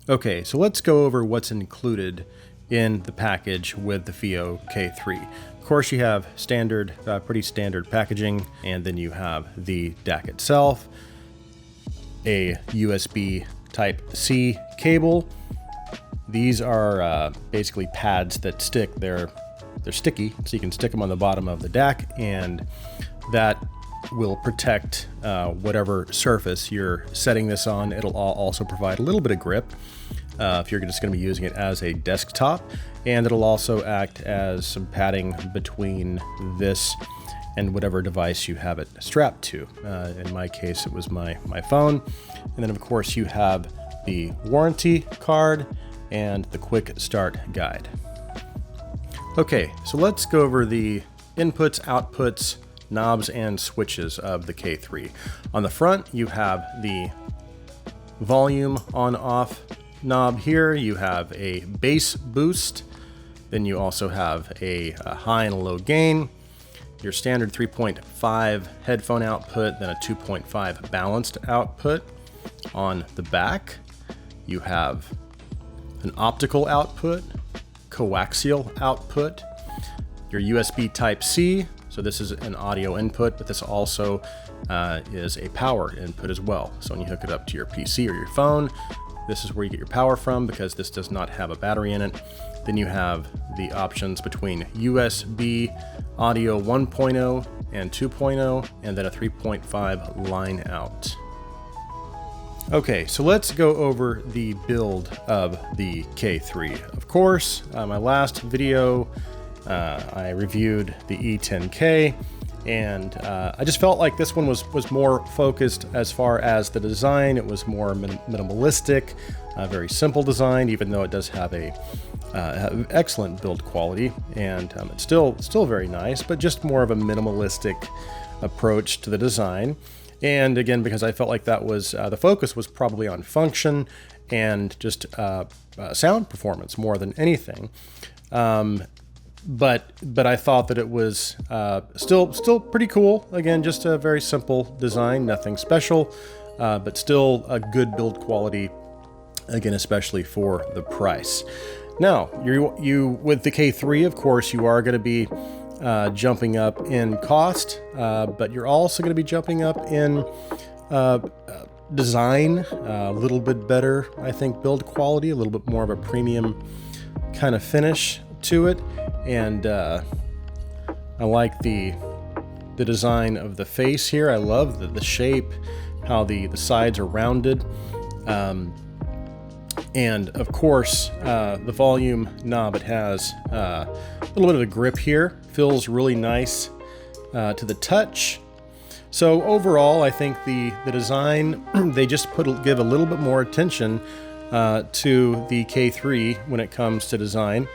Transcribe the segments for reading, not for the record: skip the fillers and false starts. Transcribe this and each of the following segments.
Okay, so let's go over what's included in the package with the Fiio K3. Of course, you have standard, pretty standard packaging, and then you have the DAC itself, a USB Type-C cable. These are basically pads that stick. They're sticky, so you can stick them on the bottom of the DAC, and that will protect whatever surface you're setting this on. It'll also provide a little bit of grip if you're just going to be using it as a desktop, and it'll also act as some padding between this and whatever device you have it strapped to. In my case, it was my phone. And then of course you have the warranty card and the quick start guide. Okay, so let's go over the inputs, outputs, knobs, and switches of the K3. On the front, you have the volume on-off knob here. You have a bass boost. Then you also have a high and a low gain. Your standard 3.5 headphone output, then a 2.5 balanced output. On the back, you have an optical output, coaxial output, your USB Type-C. So this is an audio input, but this also is a power input as well. So when you hook it up to your PC or your phone, this is where you get your power from, because this does not have a battery in it. Then you have the options between USB audio 1.0 and 2.0, and then a 3.5 line out. Okay, so let's go over the build of the K3. Of course, my last video, I reviewed the E10K, and I just felt like this one was more focused as far as the design. It was more minimalistic, very simple design, even though it does have a excellent build quality, and it's still very nice, but just more of a minimalistic approach to the design. And again, because I felt like that was the focus was probably on function and just sound performance more than anything. But I thought that it was still pretty cool. Again, just a very simple design, nothing special, but still a good build quality. Again, especially for the price. Now, you with the K3, of course, you are going to be jumping up in cost, but you're also going to be jumping up in design, a little bit better, I think, build quality, a little bit more of a premium kind of finish to it. And I like the design of the face here. I love the shape, how the sides are rounded. And of course, the volume knob, it has a little bit of a grip here. Feels really nice to the touch. So overall, I think the design, they just give a little bit more attention to the K3 when it comes to design.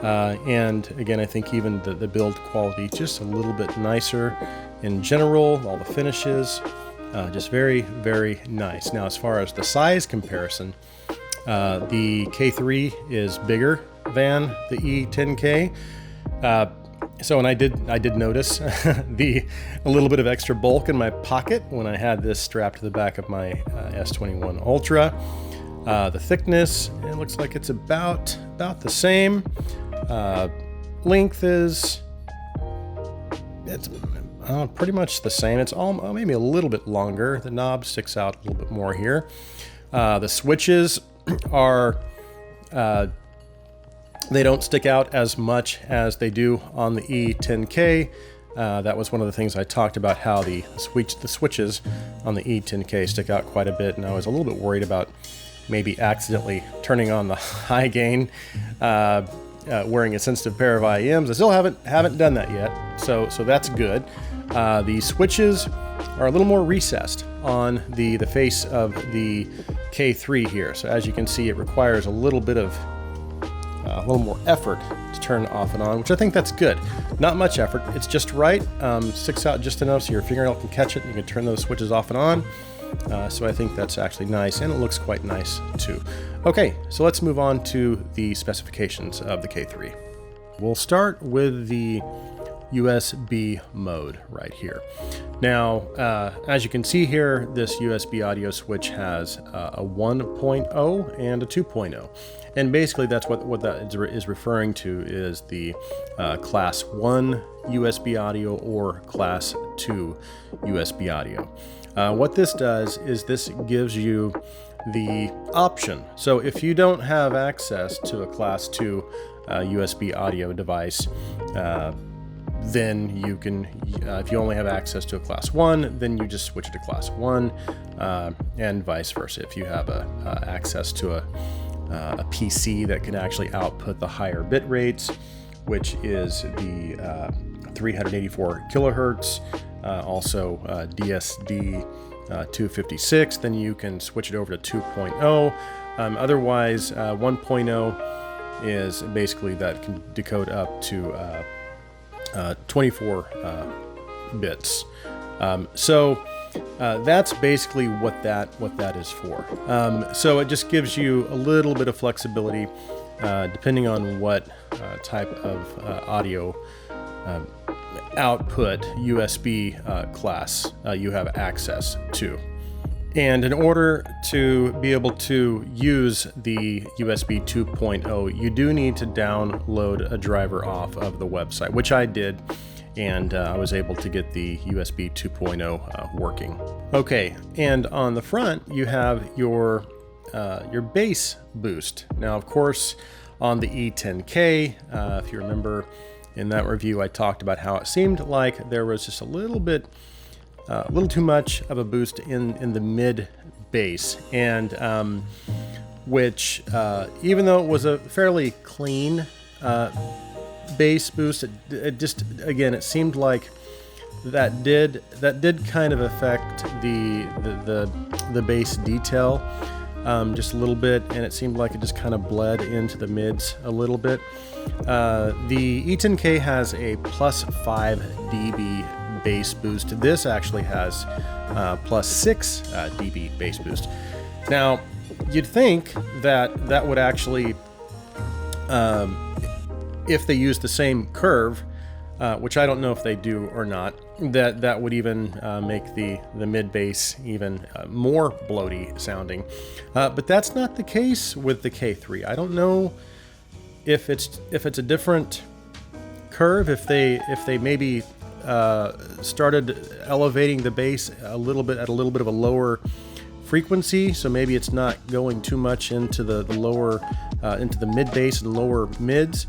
And again, I think even the build quality just a little bit nicer in general. All the finishes, just very, very nice. Now, as far as the size comparison, the K3 is bigger than the E10K. So, and I did notice a little bit of extra bulk in my pocket when I had this strapped to the back of my S21 Ultra. The thickness, it looks like it's about the same. Length is pretty much the same. It's all maybe a little bit longer. The knob sticks out a little bit more here. The switches are they don't stick out as much as they do on the E10K. That was one of the things I talked about, how the switches on the E10K stick out quite a bit, and I was a little bit worried about maybe accidentally turning on the high gain, wearing a sensitive pair of IEMs. I still haven't done that yet, so that's good. The switches are a little more recessed on the face of the K3 here. So as you can see, it requires a little more effort to turn off and on, which I think that's good. Not much effort, it's just right. Sticks out just enough so your fingernail can catch it and you can turn those switches off and on. So I think that's actually nice, and it looks quite nice too. Okay, so let's move on to the specifications of the K3. We'll start with the USB mode right here. Now, as you can see here, this USB audio switch has a 1.0 and a 2.0. And basically that's what that is referring to is the class 1 USB audio or class 2 USB audio. What this does is this gives you the option. So if you don't have access to a class 2 USB audio device, then you can, if you only have access to a class 1, then you just switch it to class 1, and vice versa. If you have access to a PC that can actually output the higher bit rates, which is the 384 kilohertz, also DSD256, then you can switch it over to 2.0. Otherwise, 1.0 is basically that can decode up to 24 bits. So that's basically what that is for. So it just gives you a little bit of flexibility depending on what type of audio output USB class you have access to. And in order to be able to use the USB 2.0, you do need to download a driver off of the website, which I did, and I was able to get the USB 2.0 working. Okay, and on the front you have your bass boost. Now, of course, on the E10K, if you remember in that review, I talked about how it seemed like there was just a little too much of a boost in the mid bass, and which even though it was a fairly clean bass boost, it just, again, it seemed like that did kind of affect the bass detail just a little bit, and it seemed like it just kind of bled into the mids a little bit. The E10K has a plus 5 dB bass boost. This actually has plus 6 dB bass boost. Now, you'd think that would actually, if they use the same curve, which I don't know if they do or not, that would even make the mid bass even more bloaty sounding. But that's not the case with the K3. I don't know if it's a different curve, if they maybe started elevating the bass a little bit at a little bit of a lower frequency, so maybe it's not going too much into the lower into the mid bass and lower mids,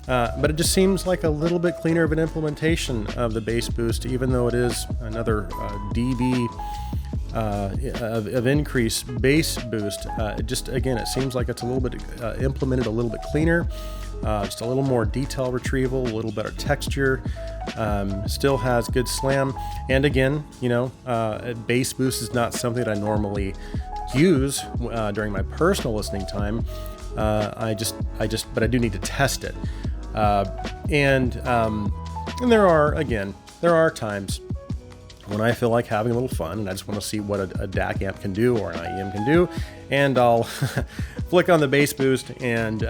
but it just seems like a little bit cleaner of an implementation of the bass boost, even though it is another dB of increased bass boost. It just, again, it seems like it's a little bit implemented a little bit cleaner, just a little more detail retrieval, a little better texture, still has good slam. And again, bass boost is not something that I normally use during my personal listening time. But I do need to test it. And there are times when I feel like having a little fun and I just want to see what a DAC amp can do or an IEM can do, and I'll flick on the bass boost and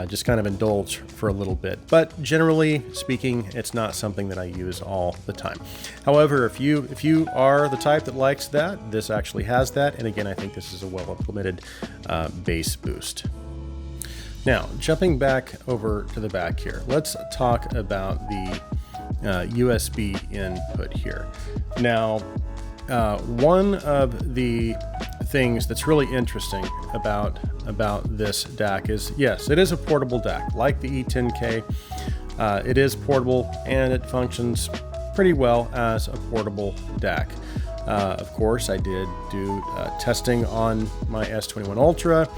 just kind of indulge for a little bit. But generally speaking, it's not something that I use all the time. However, if you are the type that likes that, this actually has that, and again, I think this is a well implemented bass boost. Now, jumping back over to the back here, let's talk about the USB input here. Now, one of the things that's really interesting about this DAC is, yes, it is a portable DAC, like the E10K. It is portable and it functions pretty well as a portable DAC. Of course, I did do testing on my S21 Ultra,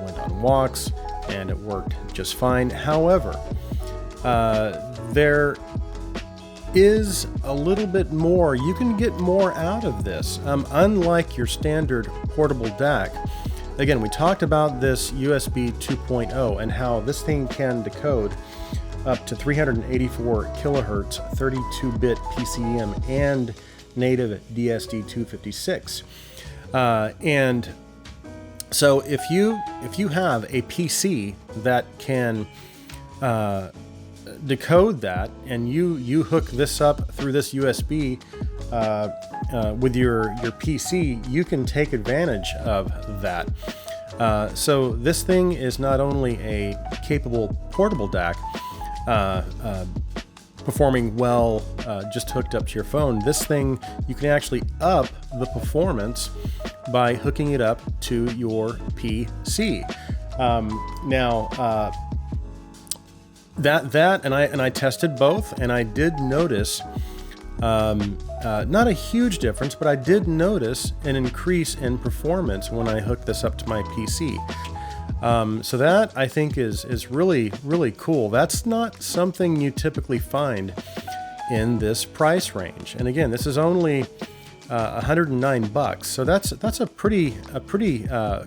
went on walks, and it worked just fine. However, there is a little bit more. You can get more out of this. Unlike your standard portable DAC, again, we talked about this USB 2.0 and how this thing can decode up to 384 kilohertz, 32-bit PCM and Native DSD256. And so if you have a PC that can decode that and you hook this up through this USB with your PC, you can take advantage of that. So this thing is not only a capable portable DAC, performing well just hooked up to your phone. This thing, you can actually up the performance by hooking it up to your PC. And I tested both, and I did notice not a huge difference, but I did notice an increase in performance when I hooked this up to my PC. So that I think is really, really cool. That's not something you typically find in this price range. And again, this is only $109, so that's a pretty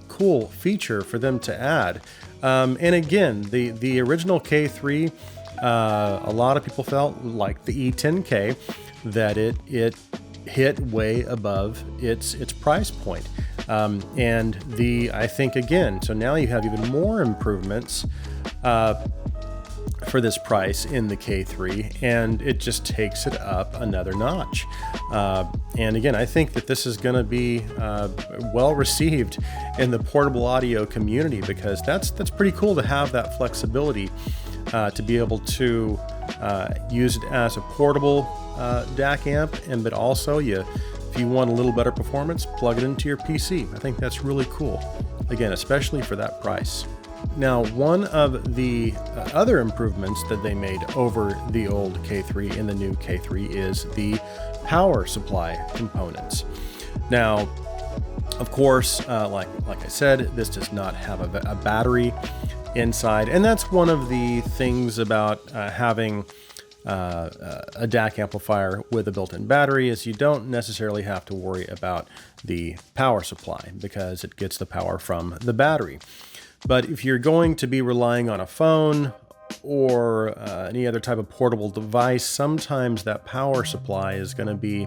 cool feature for them to add. And again, the original K3, a lot of people felt like the E10K that it hit way above its price point. And I think again, so now you have even more improvements for this price in the K3, and it just takes it up another notch. And again, I think that this is going to be well received in the portable audio community, because that's pretty cool to have that flexibility to be able to use it as a portable DAC amp, but also if you want a little better performance, plug it into your PC. I think that's really cool, again, especially for that price. Now, one of the other improvements that they made over the old K3 in the new K3 is the power supply components. Now, of course, like I said, this does not have a battery inside, and that's one of the things about having a DAC amplifier with a built-in battery, is you don't necessarily have to worry about the power supply because it gets the power from the battery. But if you're going to be relying on a phone or any other type of portable device, sometimes that power supply is going to be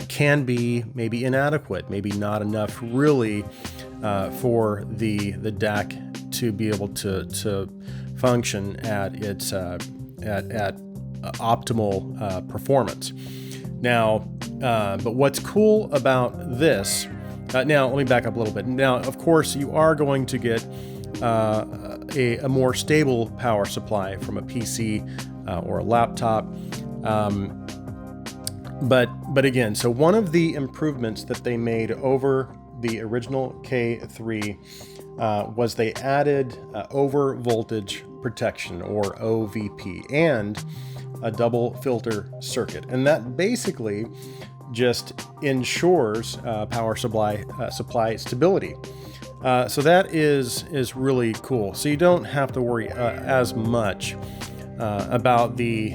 can be maybe inadequate, maybe not enough really for the DAC to be able to function at its at optimal performance. Now, but what's cool about this, now let me back up a little bit. Now, of course, you are going to get a more stable power supply from a PC or a laptop. But again, so one of the improvements that they made over the original K3 was they added over voltage protection, or OVP, and a double filter circuit. And that basically just ensures power supply stability. So that is really cool. So you don't have to worry as much about the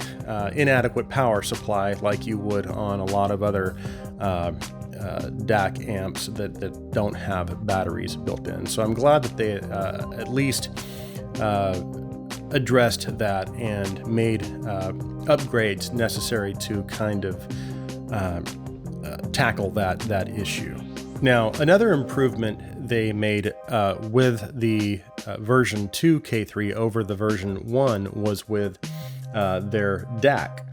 inadequate power supply like you would on a lot of other DAC amps that don't have batteries built in. So I'm glad that they at least addressed that and made upgrades necessary to kind of tackle that issue. Now, another improvement they made with the version 2 K3 over the version 1 was with their DAC.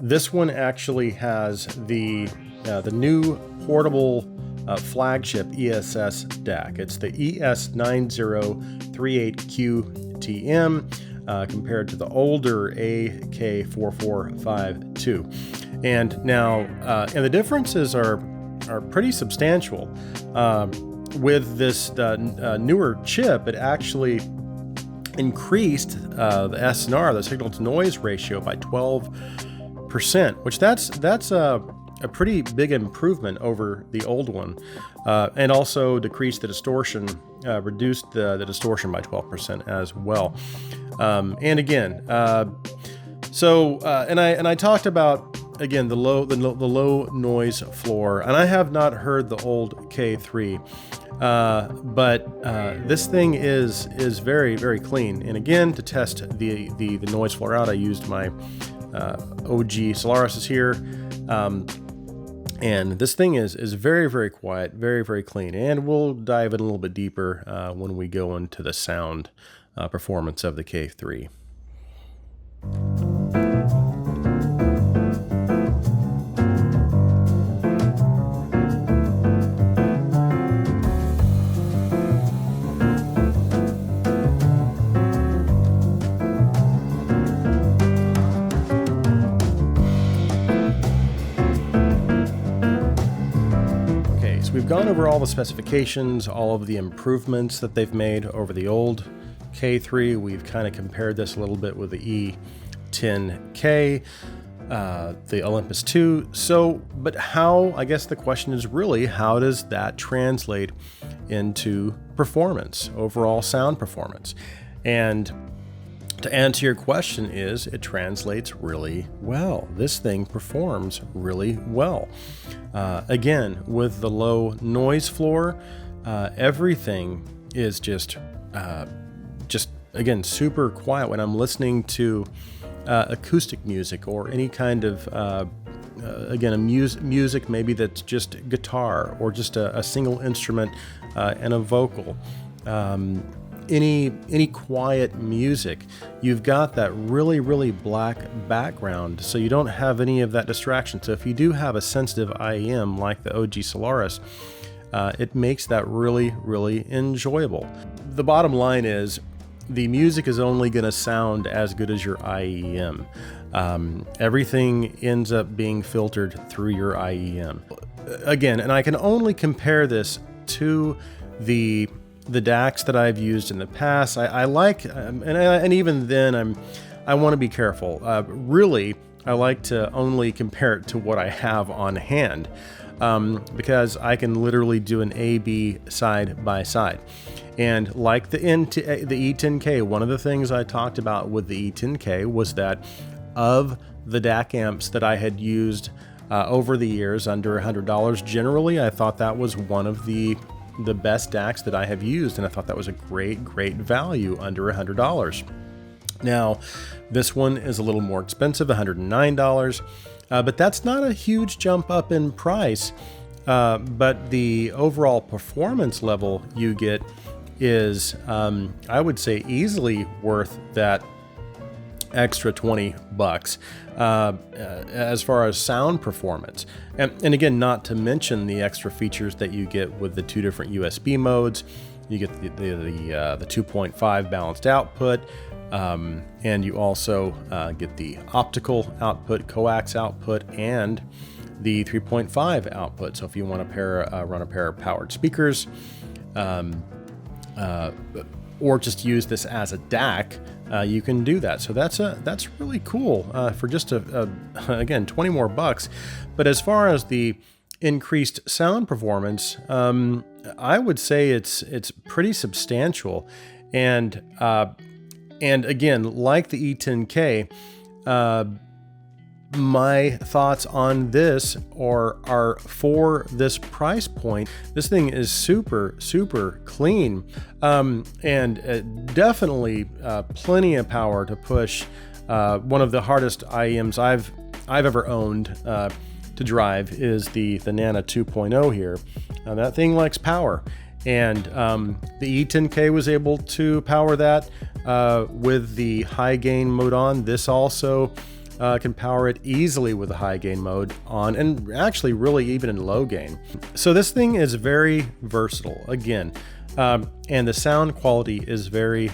This one actually has the new portable flagship ESS DAC. It's the ES9038Q2M compared to the older AK4452. And now, and the differences are pretty substantial. With this newer chip, it actually increased the SNR, the signal to noise ratio, by 12%, which that's a pretty big improvement over the old one, and also decreased the distortion, reduced the distortion by 12% as well. And again, and I talked about, again, the low noise floor, and I have not heard the old K3, but this thing is very, very clean. And again, to test the noise floor out, I used my OG Solaris here, and this thing is very, very quiet, very, very clean. And we'll dive in a little bit deeper when we go into the sound performance of the K3. We've gone over all the specifications, all of the improvements that they've made over the old K3. We've kind of compared this a little bit with the E10K, the Olympus 2. But how, I guess the question is really, how does that translate into performance, overall sound performance? And to answer your question is, it translates really well. This thing performs really well. Again, with the low noise floor, everything is just again, super quiet when I'm listening to acoustic music or any kind of, again, music maybe that's just guitar or just a single instrument and a vocal. Any quiet music, you've got that really black background, so you don't have any of that distraction. So if you do have a sensitive IEM like the OG Solaris, it makes that really enjoyable. The bottom line is, the music is only going to sound as good as your IEM. Everything ends up being filtered through your IEM. Again, and I can only compare this to the DACs that I've used in the past. I like, and even then, I want to be careful. Really, I like to only compare it to what I have on hand, because I can literally do an A/B side by side. And like the E10K, one of the things I talked about with the E10K was that of the DAC amps that I had used over the years, under $100 generally, I thought that was one of the best DACs that I have used, and I thought that was a great value under $100. Now, this one is a little more expensive, $109, but that's not a huge jump up in price, but the overall performance level you get is, I would say, easily worth that extra $20 as far as sound performance. And again, not to mention the extra features that you get with the two different USB modes. You get the 2.5 balanced output, and you also get the optical output, coax output, and the 3.5 output. So if you want to run a pair of powered speakers, or just use this as a DAC, you can do that. So that's really cool for just again, 20 more bucks. But as far as the increased sound performance, I would say it's pretty substantial. And again, like the E10K, my thoughts on this are for this price point. This thing is super clean, and definitely plenty of power to push. One of the hardest IEMs I've ever owned to drive is the Nana 2.0 here. That thing likes power, and the E10K was able to power that with the high gain mode on. This also can power it easily with the high gain mode on, and actually really even in low gain. So this thing is very versatile again, and the sound quality is very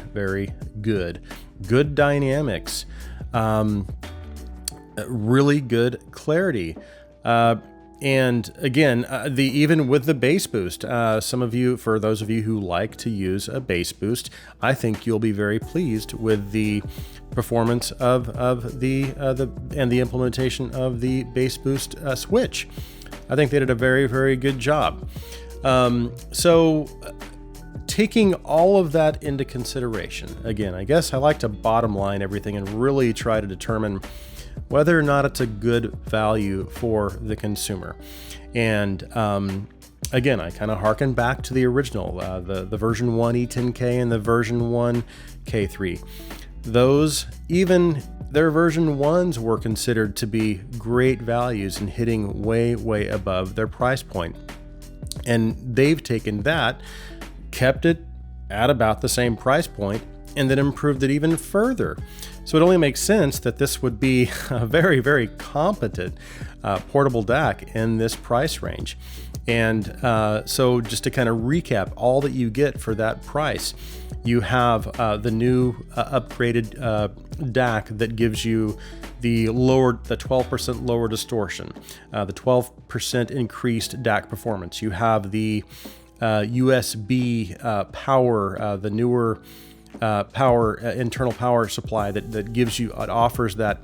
good. Good dynamics, really good clarity, and again, even with the bass boost, for those of you who like to use a bass boost, I think you'll be very pleased with the performance of the implementation of the bass boost switch. I think they did a very good job. So taking all of that into consideration, again, I guess I like to bottom line everything and really try to determine whether or not it's a good value for the consumer. And again, I kind of harken back to the original, the version 1 E10K and the version 1 K3. Those, even their version 1s were considered to be great values and hitting way above their price point. And they've taken that, kept it at about the same price point, and then improved it even further. So it only makes sense that this would be a very, very competent portable DAC in this price range. And so just to kind of recap all that you get for that price, you have the new upgraded DAC that gives you the 12% lower distortion, the 12% increased DAC performance. You have the USB power, the newer internal power supply that gives you, it offers that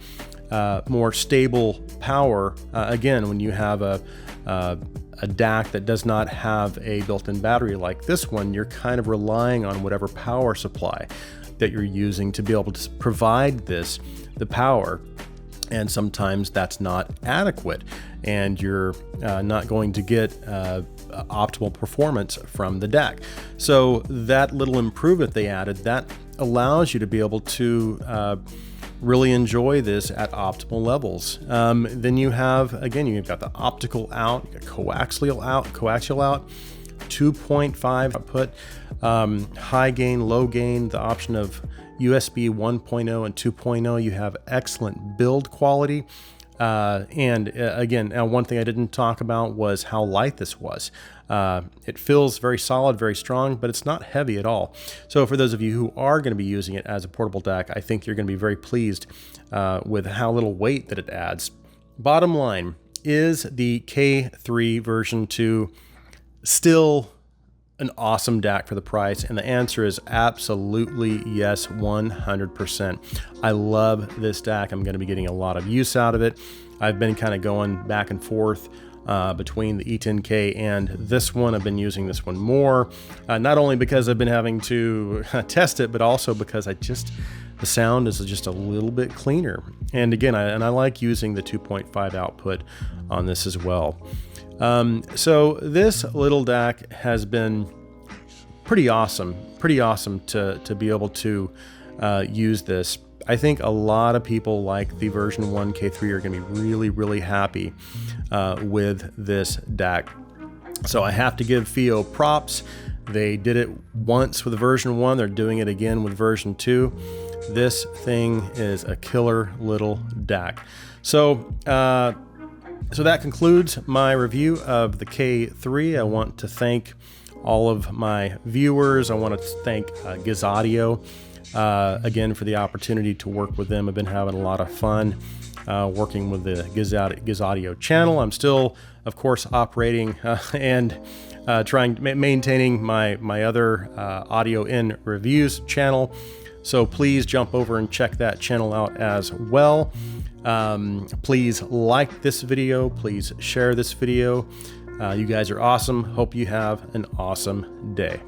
more stable power. Again, when you have a DAC that does not have a built-in battery like this one, you're kind of relying on whatever power supply that you're using to be able to provide the power. And sometimes that's not adequate, and you're not going to get optimal performance from the DAC. So that little improvement they added, that allows you to be able to really enjoy this at optimal levels. Then you have, again, you've got the optical out, you got coaxial out, 2.5 output, high gain, low gain, the option of USB 1.0 and 2.0. You have excellent build quality. And again, one thing I didn't talk about was how light this was. It feels very solid, very strong, but it's not heavy at all. So for those of you who are going to be using it as a portable DAC, I think you're going to be very pleased with how little weight that it adds. Bottom line, is the K3 version 2 still an awesome DAC for the price? And the answer is absolutely yes, 100%. I love this DAC. I'm going to be getting a lot of use out of it. I've been kind of going back and forth between the E10K and this one. I've been using this one more, not only because I've been having to test it, but also because the sound is just a little bit cleaner. And again, I like using the 2.5 output on this as well. So this little DAC has been pretty awesome to be able to use this. I think a lot of people like the version 1 K3 are going to be really, really happy with this DAC. So I have to give Fiio props. They did it once with version 1. They're doing it again with version 2. This thing is a killer little DAC. So that concludes my review of the K3. I want to thank all of my viewers. I want to thank Giz Audio again for the opportunity to work with them. I've been having a lot of fun working with the Giz Audio channel. I'm still, of course, operating and maintaining my other audio in reviews channel. So please jump over and check that channel out as well. Please like this video. Please share this video. You guys are awesome. Hope you have an awesome day.